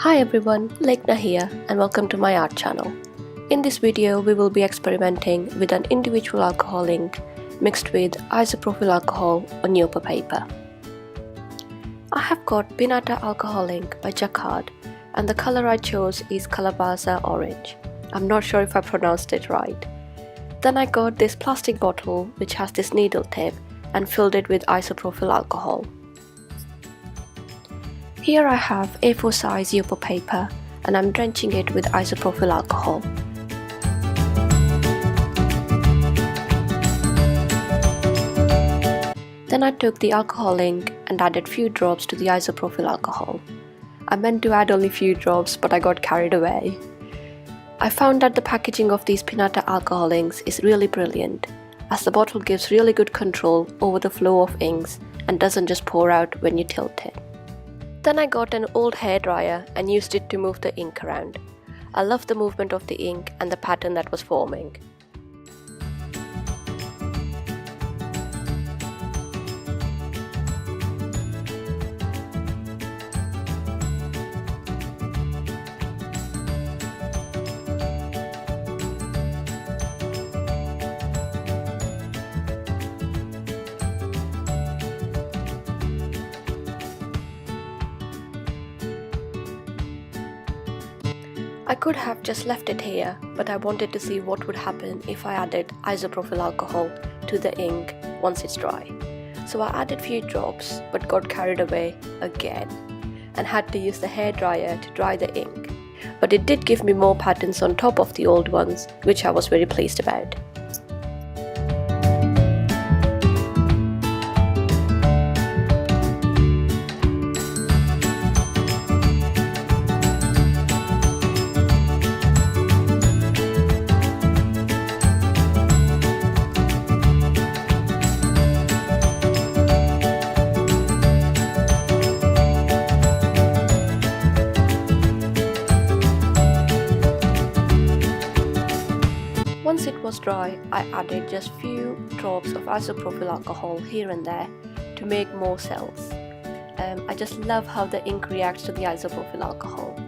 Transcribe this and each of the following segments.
Hi everyone, Lekhana here and welcome to my art channel. In this video we will be experimenting with an individual alcohol ink mixed with isopropyl alcohol on yupo paper. I have got Piñata Alcohol ink by Jacquard and the color I chose is Calabaza Orange. I'm not sure if I pronounced it right. Then I got this plastic bottle which has this needle tip and filled it with isopropyl alcohol. Here I have A4 size yupo paper and I'm drenching it with isopropyl alcohol. Then I took the alcohol ink and added few drops to the isopropyl alcohol. I meant to add only few drops but I got carried away. I found that the packaging of these Piñata alcohol inks is really brilliant, as the bottle gives really good control over the flow of inks and doesn't just pour out when you tilt it. Then I got an old hairdryer and used it to move the ink around. I loved the movement of the ink and the pattern that was forming. I could have just left it here, but I wanted to see what would happen if I added isopropyl alcohol to the ink once it's dry. So I added few drops but got carried away again and had to use the hairdryer to dry the ink. But it did give me more patterns on top of the old ones, which I was very pleased about. Once it was dry, I added just few drops of isopropyl alcohol here and there to make more cells. I just love how the ink reacts to the isopropyl alcohol.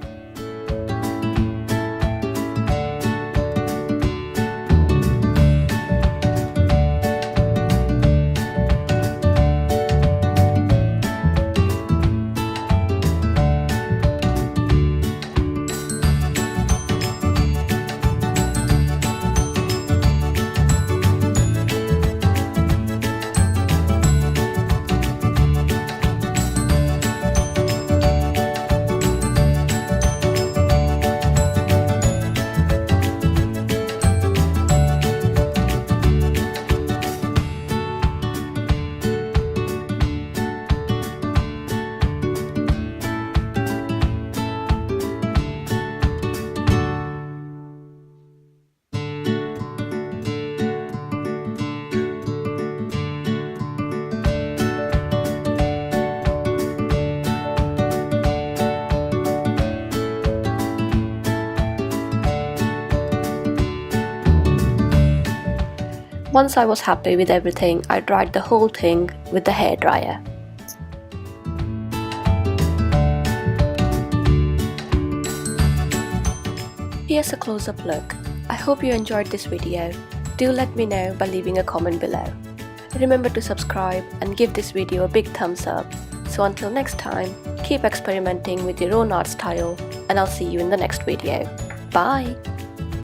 Once I was happy with everything, I dried the whole thing with the hairdryer. Here's a close-up look. I hope you enjoyed this video. Do let me know by leaving a comment below. Remember to subscribe and give this video a big thumbs up. So until next time, keep experimenting with your own art style and I'll see you in the next video. Bye!